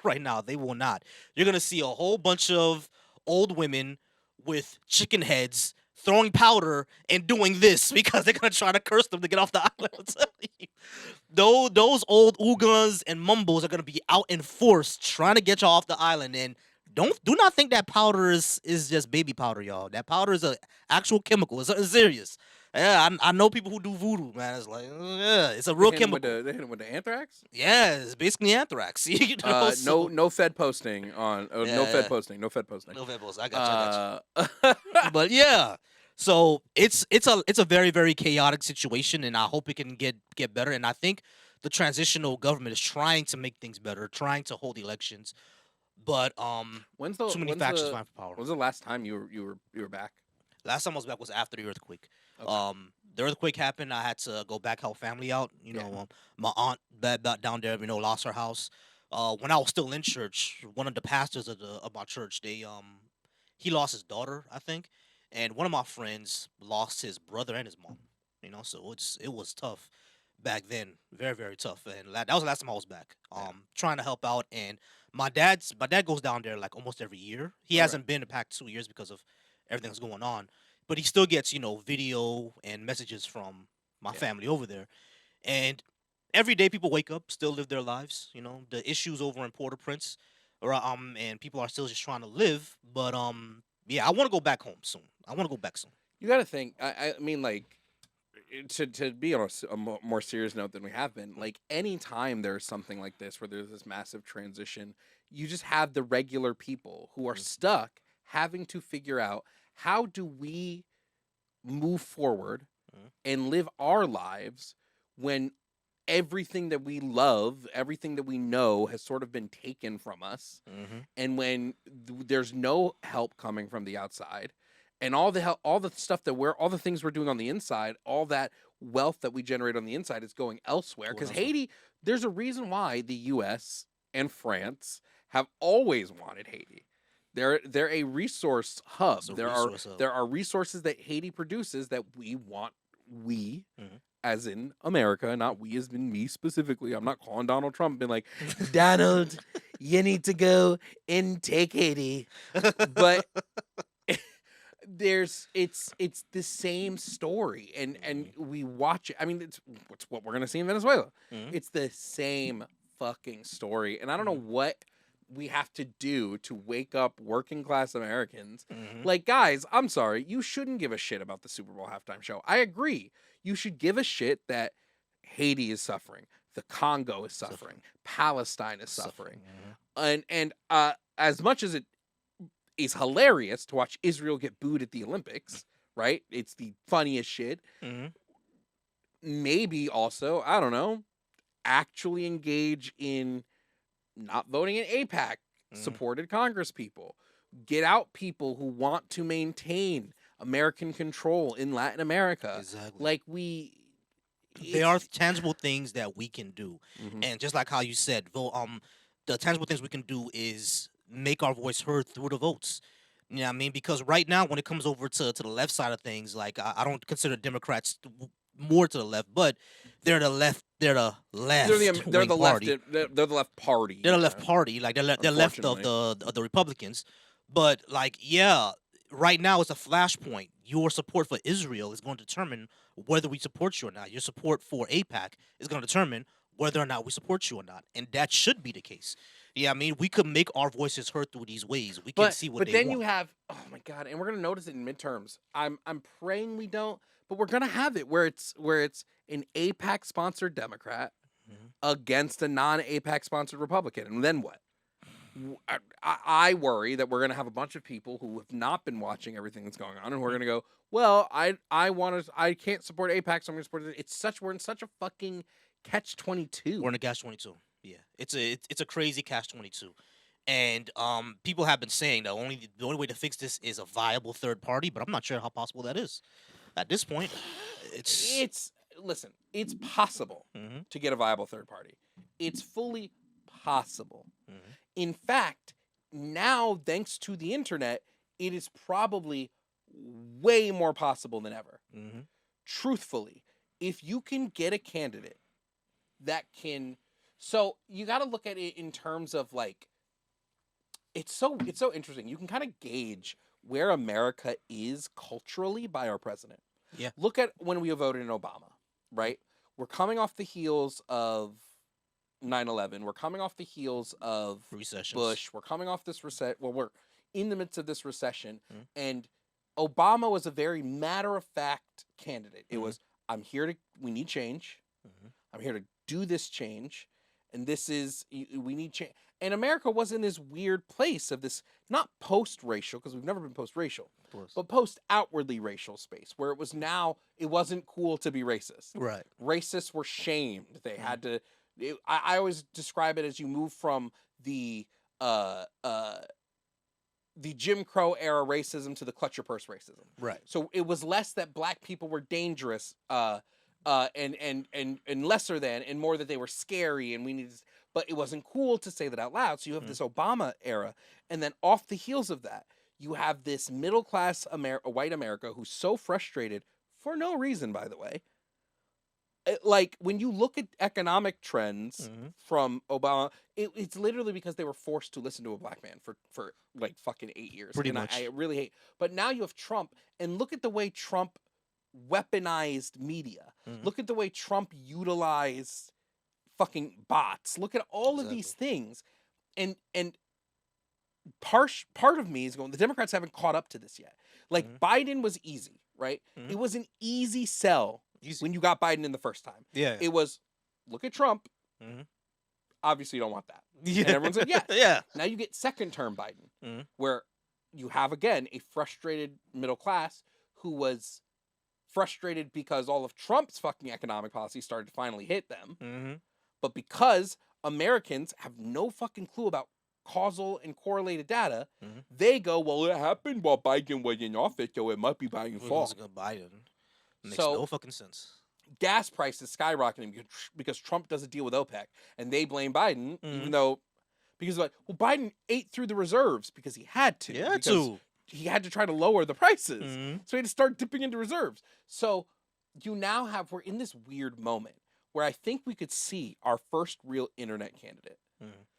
Right now, they will not. You're going to see a whole bunch of old women with chicken heads throwing powder and doing this because they're going to try to curse them to get off the island. I'm telling you. Those old Oogans and Mumbles are going to be out in force trying to get y'all off the island. And do not think that powder is just baby powder, y'all. That powder is an actual chemical. It's something serious. Yeah, I know people who do voodoo, man. It's like, yeah, it's a real chemical. They hit him with the anthrax? Yeah, it's basically anthrax. No Fed posting on. No Fed posting. No Fed posting. No Fed posting. I got you. But yeah, so it's a very, very chaotic situation, and I hope it can get better. And I think the transitional government is trying to make things better, trying to hold elections, but too many factions vying for power. When was the last time you were back? Last time I was back was after the earthquake. Okay. The earthquake happened. I had to go back help family out. My aunt that down there, lost her house. When I was still in church, one of the pastors of my church, he lost his daughter, I think, and one of my friends lost his brother and his mom. So it was tough back then, very, very tough. And that was the last time I was back. Trying to help out, and my dad goes down there like almost every year. He hasn't been back 2 years because of everything that's going on. But he still gets, video and messages from my family over there. And every day people wake up, still live their lives. The issues over in Port-au-Prince, and people are still just trying to live. But yeah, I want to go back home soon. You got to think. I mean, like, to be on a more serious note than we have been. Like, anytime there's something like this where there's this massive transition, you just have the regular people who are stuck having to figure out, how do we move forward and live our lives when everything that we love, everything that we know has sort of been taken from us, and when there's no help coming from the outside, and all the things we're doing on the inside, all that wealth that we generate on the inside is going elsewhere. Because Haiti, there's a reason why the U.S. and France have always wanted Haiti. They're a resource hub. There are resources that Haiti produces that we want. As in America, not we as in me specifically. I'm not calling Donald Trump, being like, Donald, you need to go and take Haiti. But it's the same story, and we watch it. I mean, it's what we're gonna see in Venezuela. It's the same fucking story, and I don't know what we have to do to wake up working class Americans. Like, guys, I'm sorry, you shouldn't give a shit about the Super Bowl halftime show. I agree. You should give a shit that Haiti is suffering, the Congo is suffering, Palestine is suffering. And as much as it is hilarious to watch Israel get booed at the Olympics, right? It's the funniest shit. Maybe also, I don't know, actually engage in not voting in AIPAC supported Congress people. Get out people who want to maintain American control in Latin America. Exactly. Like, there are tangible things that we can do. And just like how you said, the tangible things we can do is make our voice heard through the votes. You know what I mean? Because right now, when it comes over to the left side of things, like, I don't consider Democrats more to the left, but they're the left. They're the left. They're the left. They're the left party. They're the left party. Like, they're left of the Republicans. But like, yeah, right now it's a flashpoint. Your support for Israel is going to determine whether we support you or not. Your support for AIPAC is going to determine whether or not we support you or not, and that should be the case. Yeah, I mean, we could make our voices heard through these ways. We can see what they want. But then you have, oh my God, and we're gonna notice it in midterms. I'm praying we don't, but we're gonna have it where it's an AIPAC sponsored Democrat against a non-AIPAC sponsored Republican, and then what? I worry that we're gonna have a bunch of people who have not been watching everything that's going on, and we're gonna go, well, I can't support AIPAC, so I'm gonna support it. We're in such a fucking catch-22. We're in a catch-22. Yeah, it's a crazy catch-22, and people have been saying that the only way to fix this is a viable third party, but I'm not sure how possible that is at this point. It's possible to get a viable third party. It's fully possible. In fact, now thanks to the internet, it is probably way more possible than ever. Truthfully, if you can get a candidate that can. So you got to look at it in terms of like, it's so interesting. You can kind of gauge where America is culturally by our president. Yeah. Look at when we voted in Obama, right? We're coming off the heels of 9/11. We're coming off the heels of Recessions. Bush. We're coming off this recession. Well, we're in the midst of this recession, and Obama was a very matter-of-fact candidate. It was, we need change. I'm here to do this change. And we need change. And America was in this weird place of this, not post-racial, because we've never been post-racial, but post-outwardly racial space, where it wasn't cool to be racist. Right. Racists were shamed. They had to, I always describe it as you move from the Jim Crow era racism to the clutch your purse racism. Right. So it was less that black people were dangerous, and lesser than, and more that they were scary, and we needed, but it wasn't cool to say that out loud. So you have this Obama era, and then off the heels of that, you have this middle class white America who's so frustrated for no reason, by the way. Like when you look at economic trends from Obama, it's literally because they were forced to listen to a black man for like fucking 8 years. Pretty much. I really hate. But now you have Trump, and look at the way Trump weaponized media. Look at the way Trump utilized fucking bots. Look at all of these things. And part of me is going, the Democrats haven't caught up to this yet. Like Biden was easy, right? It was an easy sell when you got Biden in the first time. Yeah. It was, look at Trump. Obviously you don't want that. Yeah. And everyone's like, yes. Yeah. Now you get second term Biden, where you have, again, a frustrated middle class who was frustrated because all of Trump's fucking economic policy started to finally hit them. But because Americans have no fucking clue about causal and correlated data, they go, well, it happened while Biden was in office, so it must be Biden's fault. Biden. Makes So- no fucking sense. Gas prices skyrocketing because Trump doesn't deal with OPEC, and they blame Biden, even though, because like, well, Biden ate through the reserves because he had to. Yeah, because he had to try to lower the prices. So he had to start dipping into reserves. So we're in this weird moment where I think we could see our first real internet candidate.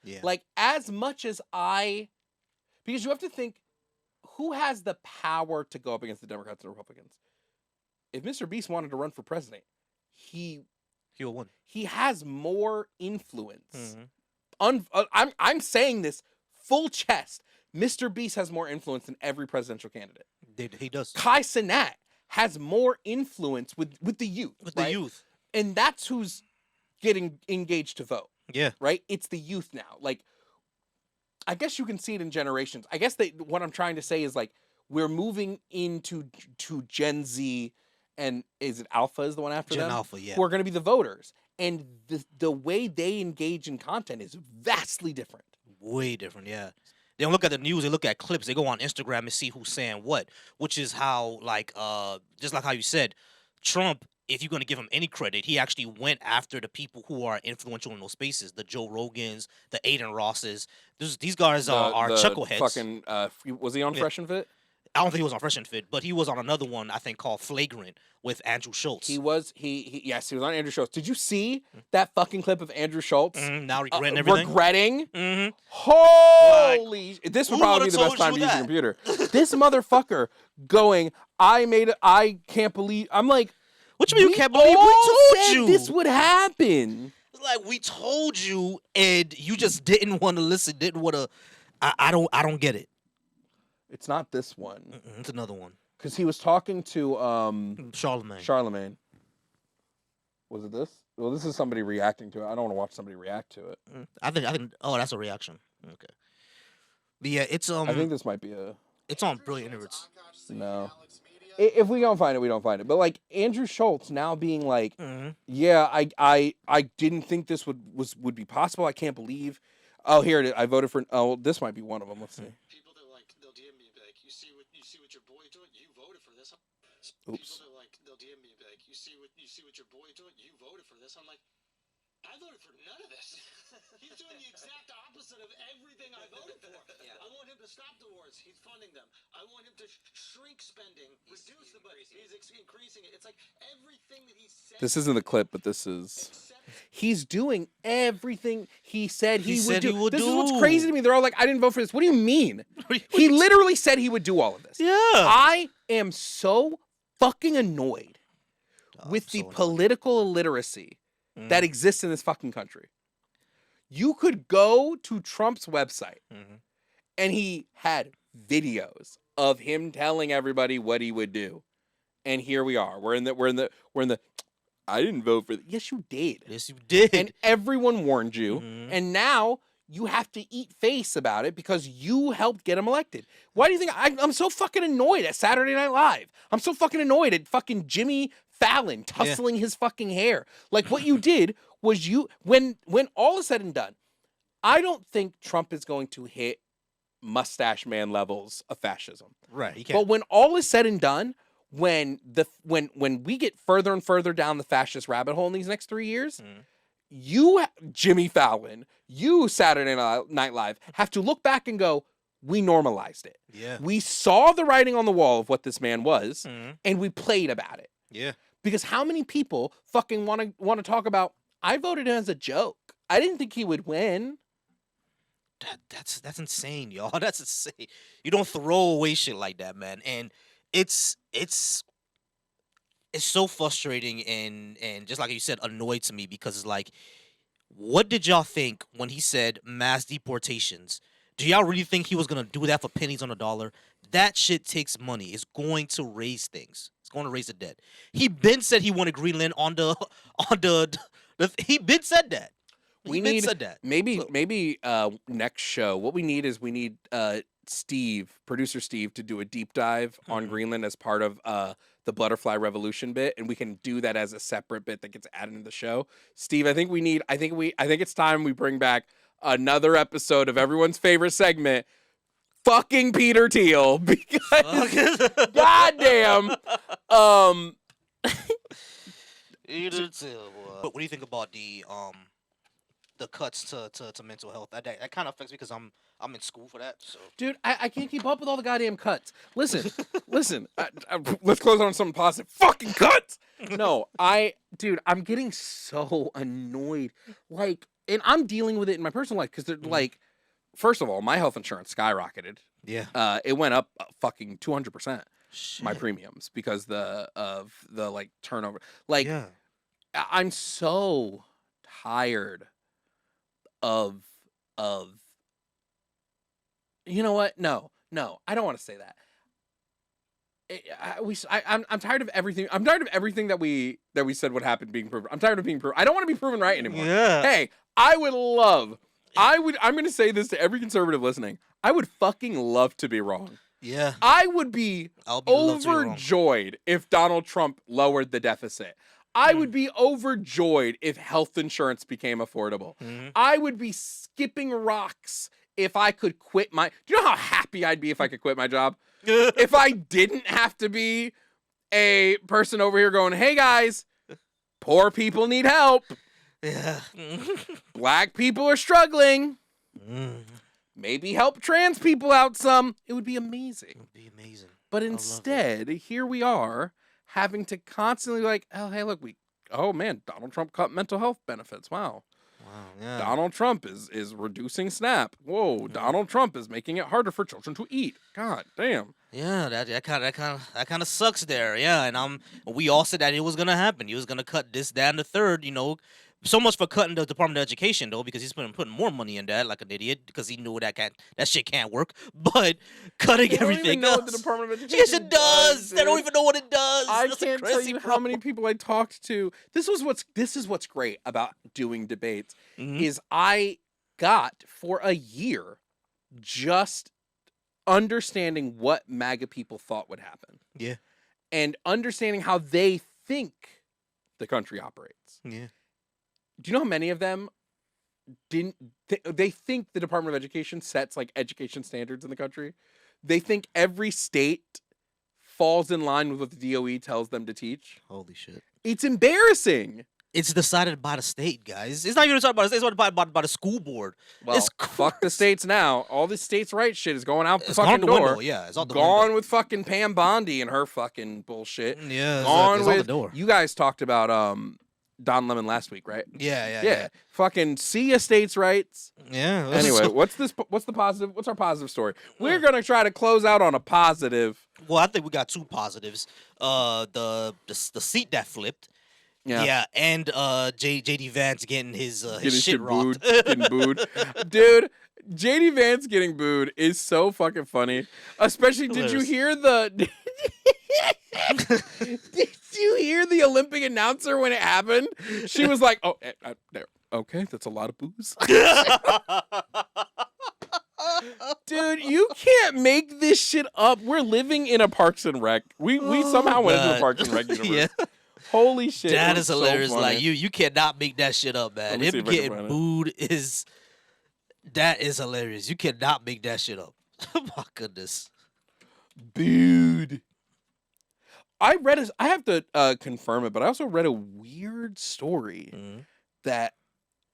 Yeah. Like, as much as because you have to think, who has the power to go up against the Democrats and Republicans? If Mr. Beast wanted to run for president, he'll win. He has more influence. I'm saying this full chest. Mr. Beast has more influence than every presidential candidate. He does. Kai Cenat has more influence with the youth. The youth. And that's who's getting engaged to vote. Yeah. Right? It's the youth now. Like, I guess you can see it in generations. I guess what I'm trying to say is, like, we're moving into Gen Z, and is it Alpha is the one after Gen them? Alpha, yeah. Who are going to be the voters. And the way they engage in content is vastly different. Way different, yeah. They don't look at the news, they look at clips. They go on Instagram and see who's saying what, which is how, like, just like how you said, Trump, if you're going to give him any credit, he actually went after the people who are influential in those spaces, the Joe Rogans, the Aiden Rosses. These guys are chuckleheads. Fucking, was he on Fresh and Fit? I don't think he was on Fresh and Fit, but he was on another one, I think, called Flagrant with Andrew Schultz. Yes, he was on Andrew Schultz. Did you see that fucking clip of Andrew Schultz? Now regretting everything. Regretting? Holy! This would probably be the best time to use your computer. This motherfucker going, I can't believe. I'm like, what you mean you can't believe? We all told said you this would happen. like, we told you, and you just didn't want to listen. Didn't want to. I don't get it. It's not this one. It's another one. Because he was talking to Charlemagne. Was it this? Well, this is somebody reacting to it. I don't want to watch somebody react to it. I think. Oh, that's a reaction. Okay. But yeah, it's I think this might be a. It's on Brilliant Idiots. No. If we don't find it, we don't find it. But like Andrew Schultz now being like, yeah, I didn't think this would be possible. I can't believe. Oh, here it is. I voted for. Oh, this might be one of them. Let's see. People that like they'll DM me like, you see what your boy doing? You voted for this. Oops. People that like they'll DM me like, you see what your boy doing? You voted for this. I'm like, I voted for none of this. He's doing the exact opposite of everything I voted for. Yeah. I want him to stop the wars. He's funding them. I want him to shrink spending, reduce the budget. He's increasing it. It's like everything that he said. This isn't the clip, but this is. He's doing everything he said he would do. This is what's crazy to me. They're all like, I didn't vote for this. What do you mean? He literally said he would do all of this. Yeah. I am so fucking annoyed with the political illiteracy that exists in this fucking country. You could go to Trump's website and he had videos of him telling everybody what he would do. And here we are. We're in the I didn't vote for Yes, you did. Yes, you did. And everyone warned you. And now you have to eat face about it because you helped get him elected. Why do you think I'm so fucking annoyed at Saturday Night Live? I'm so fucking annoyed at fucking Jimmy Fallon tussling his fucking hair. Like what you did was when all is said and done, I don't think Trump is going to hit mustache man levels of fascism. Right. But when all is said and done, when we get further and further down the fascist rabbit hole in these next 3 years, you, Jimmy Fallon, you, Saturday Night Live, have to look back and go, we normalized it. Yeah. We saw the writing on the wall of what this man was, and we played about it. Yeah. Because how many people fucking want to talk about, I voted as a joke. I didn't think he would win. That's insane, y'all. That's insane. You don't throw away shit like that, man. And it's so frustrating and just like you said, annoyed to me because it's like, what did y'all think when he said mass deportations? Do y'all really think he was gonna do that for pennies on a dollar? That shit takes money. It's going to raise things. It's going to raise the debt. He been said he wanted Greenland on the he been said that. Maybe next show. What we need is producer Steve, to do a deep dive on Greenland as part of the Butterfly Revolution bit, and we can do that as a separate bit that gets added into the show. Steve, I think it's time we bring back another episode of everyone's favorite segment, fucking Peter Thiel, because goddamn. Peter Thiel. What do you think about the cuts to mental health? That kind of affects me because I'm in school for that. So, dude, I can't keep up with all the goddamn cuts. Listen. Let's close on something positive. Fucking cuts. No, I'm getting so annoyed. Like, and I'm dealing with it in my personal life because they're like, first of all, my health insurance skyrocketed. Yeah. It went up fucking 200%. My premiums because of the like turnover. Like, yeah. I'm so tired of you know what? No, I don't want to say that. I'm tired of everything. I'm tired of everything that we said would happen being proven. I'm tired of being proven. I don't want to be proven right anymore. Yeah. Hey, I'm going to say this to every conservative listening. I would fucking love to be wrong. Yeah. I would be overjoyed if Donald Trump lowered the deficit. I would be overjoyed if health insurance became affordable. I would be skipping rocks if I could quit do you know how happy I'd be if I could quit my job? If I didn't have to be a person over here going, hey guys, poor people need help. Yeah. Black people are struggling. Maybe help trans people out some. It would be amazing. It would be amazing. But instead, here we are having to constantly like, oh, hey, look, Donald Trump cut mental health benefits. Wow, yeah. Donald Trump is reducing SNAP. Whoa, Donald Trump is making it harder for children to eat. God damn. Yeah, that kind of sucks there. Yeah, and we all said that it was gonna happen. He was gonna cut this, that, and the third. You know, So much for cutting the Department of Education, though, because he's putting more money in that like an idiot because he knew that shit can't work. But cutting They don't everything even know else. what the Department of Education Yes, it does. They don't dude. even know what it does. I That's can't tell crazy, you bro. how many people I talked to. This is what's great about doing debates is I got for a year just understanding what MAGA people thought would happen. Yeah. And understanding how they think the country operates. Yeah. Do you know how many of them they think the Department of Education sets like education standards in the country? They think every state falls in line with what the DOE tells them to teach. Holy shit. It's embarrassing. It's decided by the state, guys. It's not even decided by the state. It's decided by the school board. Well, It's fuck the states now. All this states' rights shit is going out the It's fucking gone the door. window. Yeah, it's out the Gone window. with fucking Pam Bondi and her fucking bullshit. Yeah, Gone it's with out the door. you guys talked about Don Lemon last week, right? Yeah. Fucking see ya states' rights. Yeah. Anyway, what's the positive? What's our positive story? We're gonna try to close out on a positive. Well, I think we got two positives. The seat that flipped. Yeah, and JD Vance getting his shit rocked. Getting booed. Dude, JD Vance getting booed is so fucking funny. Especially, did you hear the did you hear the Olympic announcer when it happened? She was like, "Oh, there. Okay, that's a lot of booze." Dude, you can't make this shit up. We're living in a Parks and Rec. We somehow went into the Parks and Rec universe. Yeah. Holy shit. That is so hilarious. funny. Like you cannot make that shit up, man. Let me see Him if I can getting find it. booed is hilarious. You cannot make that shit up. My goodness. Booed. I have to confirm it, but I also read a weird story that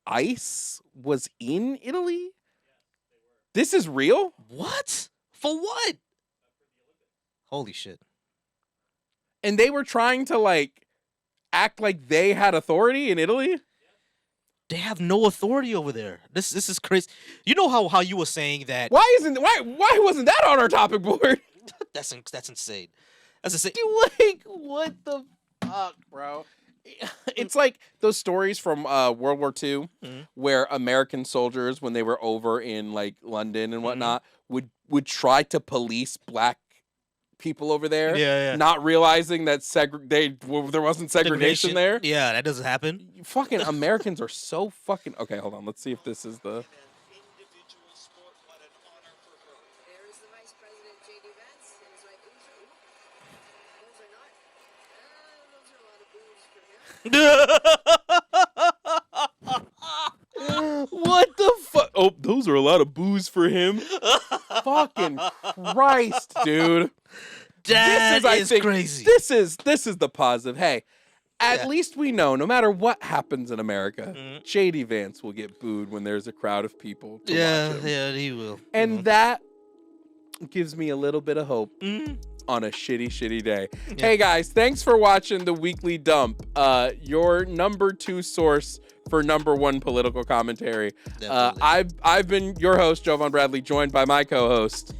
ICE was in Italy. This is real? What? For what? Holy shit. And they were trying to like act like they had authority in Italy? They have no authority over there. This is crazy. You know how you were saying that Why wasn't that on our topic board? that's insane. That's insane. Like, what the fuck, bro? It's like those stories from World War II where American soldiers, when they were over in like London and whatnot, would try to police black people over there, not realizing that there wasn't segregation there. Yeah, that doesn't happen. Fucking Americans are so fucking... Okay, hold on. Let's see if this is the... Individual sport, what an honor for her. There is the Vice President, J.D. Vance, and his wife, Uzo. Those are not. Those are a lot of booze for him. What the fuck? Oh, those are a lot of booze for him. Fucking Christ, dude. That I is think, crazy. This is the positive. Hey, at least we know, no matter what happens in America, J.D. Vance will get booed when there's a crowd of people to watch him. Yeah, he will. And that gives me a little bit of hope on a shitty day. Yeah. Hey guys, thanks for watching the Weekly Dump. Your number 2 source for number 1 political commentary. I've been your host, Jovan Bradley, joined by my co-host.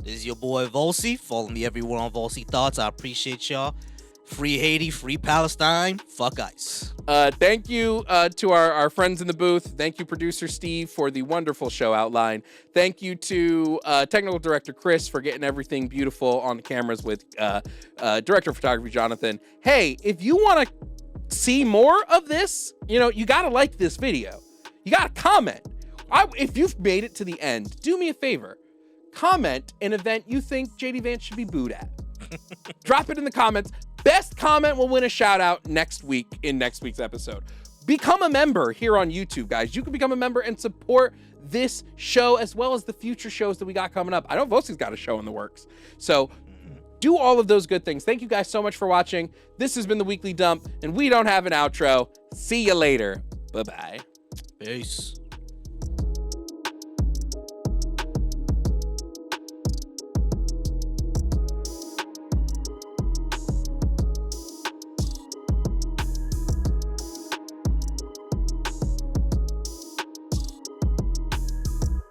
This is your boy Volcy. Follow me everywhere on VolcyThoughts. I appreciate y'all. Free Haiti, free Palestine, fuck ICE. Thank you to our friends in the booth. Thank you, producer Steve, for the wonderful show outline. Thank you to technical director Chris for getting everything beautiful on the cameras with director of photography Jonathan. Hey, if you want to see more of this, you got to like this video. You got to comment. If you've made it to the end, do me a favor. Comment an event you think JD Vance should be booed at. Drop it in the comments. Best comment will win a shout out next week in next week's episode. Become a member here on YouTube, guys. You can become a member and support this show as well as the future shows that we got coming up. I know Volcy's got a show in the works. So do all of those good things. Thank you guys so much for watching. This has been the Weekly Dump, and we don't have an outro. See you later. Bye-bye. Peace.